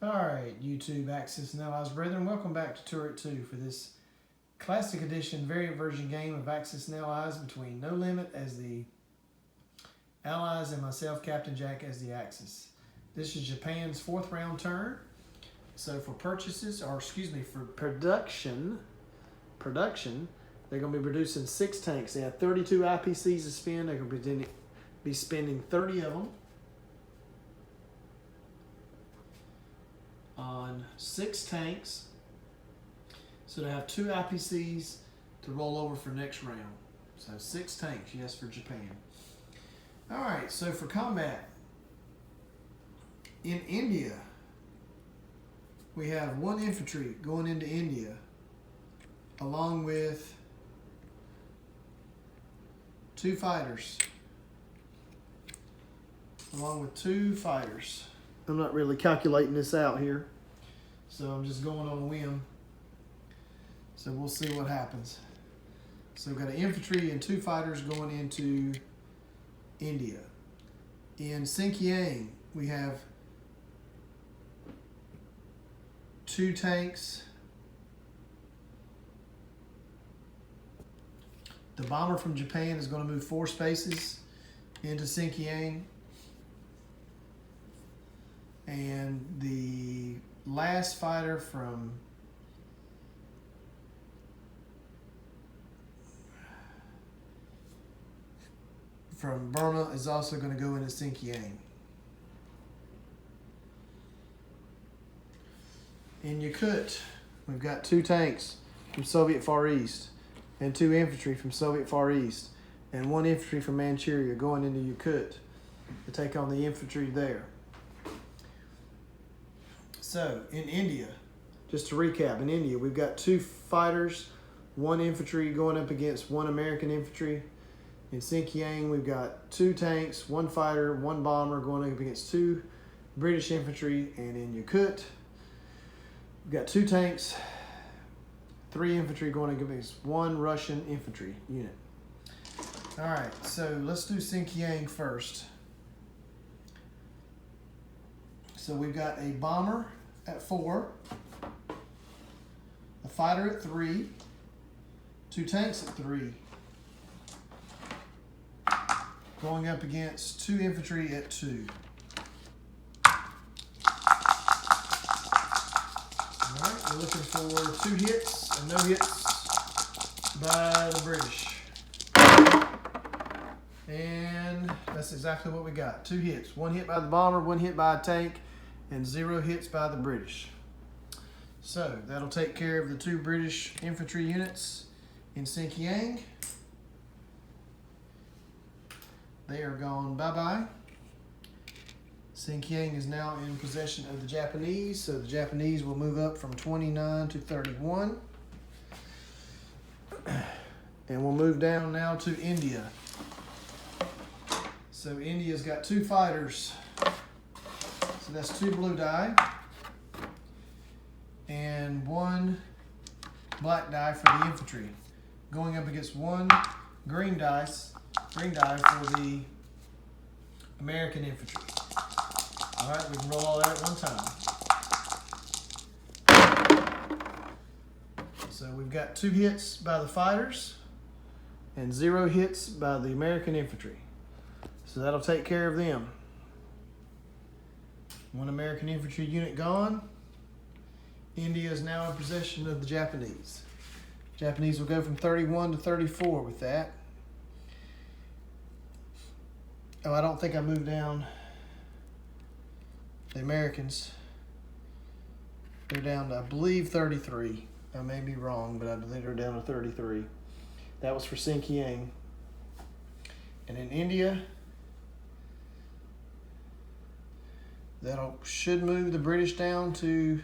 Alright, YouTube Axis and Allies brethren, welcome back to Turret 2 for this classic edition variant version game of Axis and Allies between No Limit as the Allies and myself, Captain Jack, as the Axis. This is Japan's 4th round turn. So for purchases, or excuse me, for production, they're going to be producing 6 tanks. They have 32 IPCs to spend. They're going to be spending 30 of them on 6 tanks. So they have 2 IPCs to roll over for next round. So 6 tanks, yes, for Japan. Alright, so for combat, in India, we have 1 infantry going into India, along with 2 fighters. I'm not really calculating this out here, so I'm just going on a whim. So we'll see what happens. So we've got an infantry and 2 fighters going into India. In Xinjiang, we have 2 tanks. The bomber from Japan is going to move 4 spaces into Xinjiang. And the last fighter from Burma is also going to go into Xinjiang. In Yakut, we've got 2 tanks from Soviet Far East and 2 infantry from Soviet Far East and 1 infantry from Manchuria going into Yakut to take on the infantry there. So, in India, just to recap, in India, we've got 2 fighters, 1 infantry going up against 1 American infantry. In Xinjiang, we've got 2 tanks, 1 fighter, 1 bomber going up against 2 British infantry. And in Yakut, we've got 2 tanks, 3 infantry going up against 1 Russian infantry unit. All right, so let's do Xinjiang first. So we've got a bomber at 4, a fighter at 3, 2 tanks at 3, going up against 2 infantry at 2. Alright, we're looking for 2 hits and no hits by the British. And that's exactly what we got. 2 hits. 1 hit by the bomber, 1 hit by a tank, and 0 hits by the British. So that'll take care of the 2 British infantry units in Xinjiang. They are gone bye-bye. Xinjiang is now in possession of the Japanese, so the Japanese will move up from 29 to 31. And we'll move down now to India. So India's got 2 fighters. So that's 2 blue die and 1 black die for the infantry, going up against 1 green die for the American infantry. All right, we can roll all that at one time. So we've got 2 hits by the fighters and 0 hits by the American infantry. So that'll take care of them. 1 American infantry unit gone. India is now in possession of the Japanese. Japanese will go from 31 to 34 with that. Oh, I don't think I moved down the Americans. They're down to, I believe, 33. I may be wrong, but I believe they're down to 33. That was for Xinjiang. And in India, that should move the British down to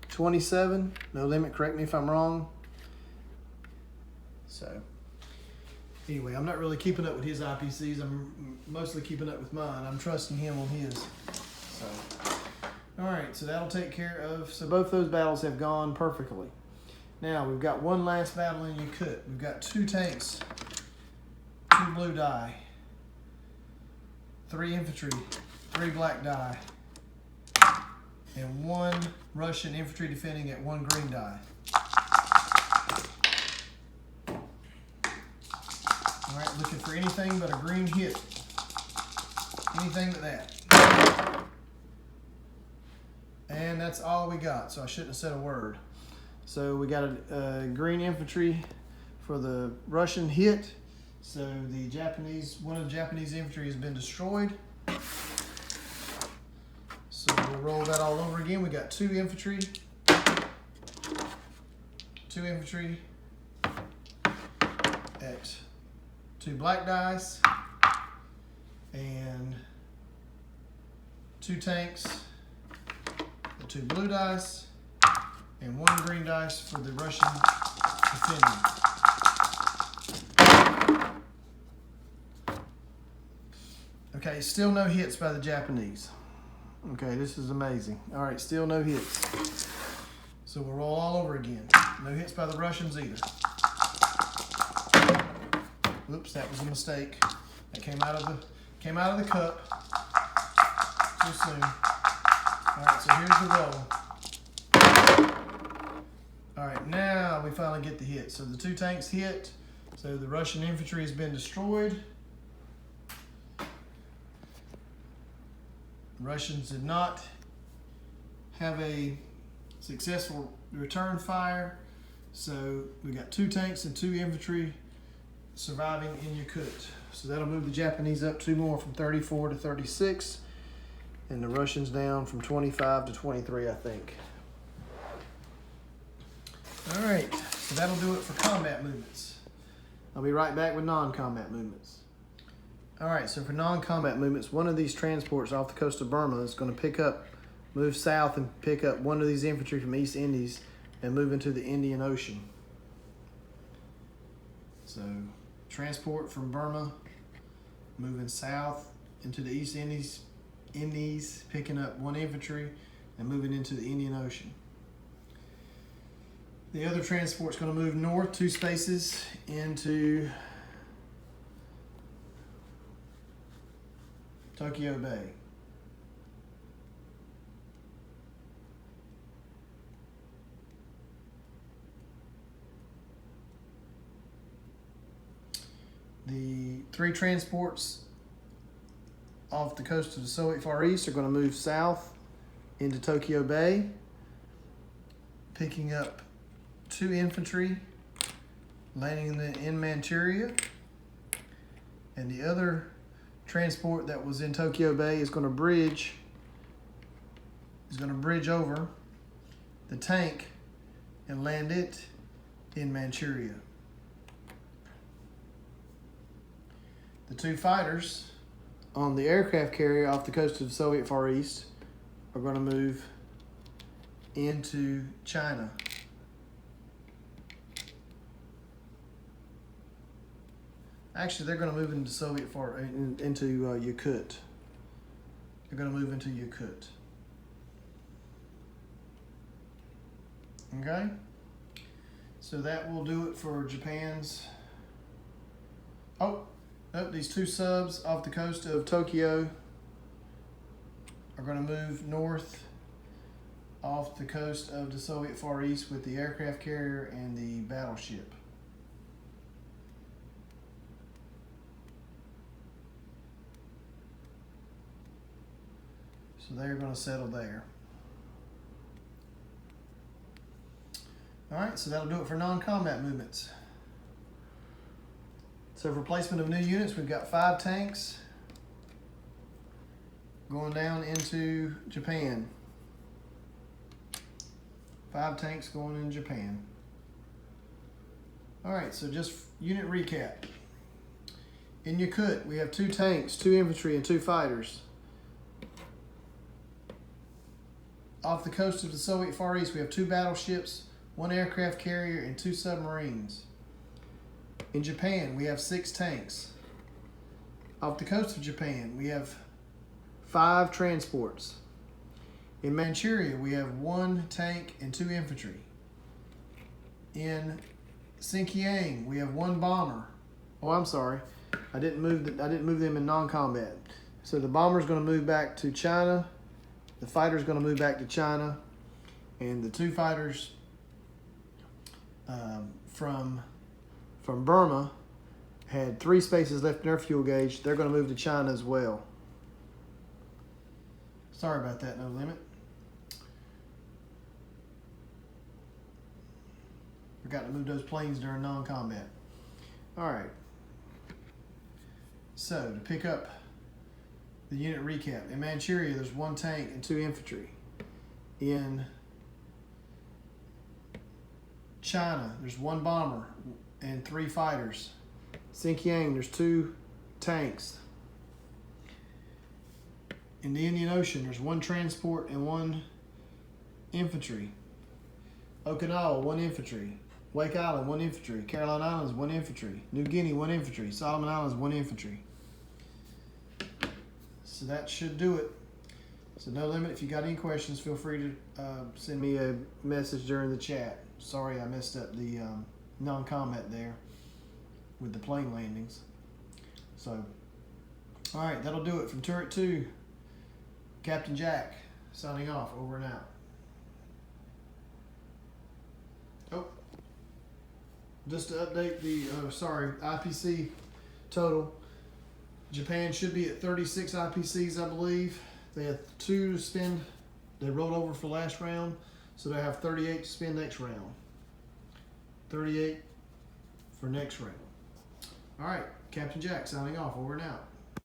27. No Limit, correct me if I'm wrong. So, anyway, I'm not really keeping up with his IPCs. I'm mostly keeping up with mine. I'm trusting him on his. So, all right, so that'll take care of, so both those battles have gone perfectly. Now, we've got 1 last battle in Yakut. We've got 2 tanks, 2 blue die, 3 infantry, 3 black die, and 1 Russian infantry defending at 1 green die. All right, looking for anything but a green hit. Anything but that. And that's all we got, so I shouldn't have said a word. So we got a green infantry for the Russian hit. So one of the Japanese infantry has been destroyed. So we'll roll that all over again. We got 2 infantry. 2 infantry at 2 black dice. And 2 tanks at 2 blue dice. And 1 green dice for the Russian defending. Okay, still no hits by the Japanese. Okay, this is amazing. All right, still no hits. So we'll roll all over again. No hits by the Russians either. Oops, that was a mistake. That came out of the cup too soon. All right, so here's the roll. All right, now we finally get the hit. So the 2 tanks hit. So the Russian infantry has been destroyed. The Russians did not have a successful return fire. So we got 2 tanks and 2 infantry surviving in Yakut. So that'll move the Japanese up 2 more from 34 to 36. And the Russians down from 25 to 23, I think. All right, so that'll do it for combat movements. I'll be right back with non-combat movements. All right, so for non-combat movements, one of these transports off the coast of Burma is going to move south and pick up one of these infantry from East Indies and move into the Indian Ocean. So transport from Burma moving south into the East Indies, picking up 1 infantry and moving into the Indian Ocean. The other transport's going to move north 2 spaces into Tokyo Bay. The 3 transports off the coast of the Soviet Far East are going to move south into Tokyo Bay, picking up 2 infantry, landing in Manchuria, and the other transport that was in Tokyo Bay is going to bridge over the tank and land it in Manchuria. The 2 fighters on the aircraft carrier off the coast of the Soviet Far East are going to move into China. Actually, they're going to move into into Yakut. They're going to move into Yakut. Okay? So that will do it for Japan's. These 2 subs off the coast of Tokyo are going to move north off the coast of the Soviet Far East with the aircraft carrier and the battleship. So they're going to settle there. All right, so that'll do it for non-combat movements. So for placement of new units, we've got 5 tanks going down into Japan. 5 tanks going in Japan. All right, so just unit recap. In Yakut, we have 2 tanks, 2 infantry, and 2 fighters. Off the coast of the Soviet Far East, we have 2 battleships, 1 aircraft carrier, and 2 submarines. In Japan, we have 6 tanks. Off the coast of Japan, we have 5 transports. In Manchuria, we have 1 tank and 2 infantry. In Xinjiang, we have 1 bomber. Oh, I'm sorry. I didn't move them in non-combat. So the bomber is going to move back to China The fighter's going to move back to China, and the 2 fighters from Burma had 3 spaces left in their fuel gauge. They're going to move to China as well. Sorry about that, No Limit. Forgot to move those planes during non-combat. All right. So, to pick up the unit recap. In Manchuria, there's 1 tank and 2 infantry. In China, there's 1 bomber and 3 fighters. Xinjiang, there's 2 tanks. In the Indian Ocean, there's 1 transport and 1 infantry. Okinawa, 1 infantry. Wake Island, 1 infantry. Caroline Islands, 1 infantry. New Guinea, 1 infantry. Solomon Islands, 1 infantry. So that should do it. So No Limit, if you got any questions, feel free to send me a message during the chat. Sorry I messed up the non-comment there with the plane landings. So, all right, that'll do it from Turret 2. Captain Jack, signing off, over and out. Oh, just to update the, IPC total. Japan should be at 36 IPCs, I believe. They had 2 to spend. They rolled over for last round, so they have 38 to spend next round. 38 for next round. All right, Captain Jack signing off, over and out.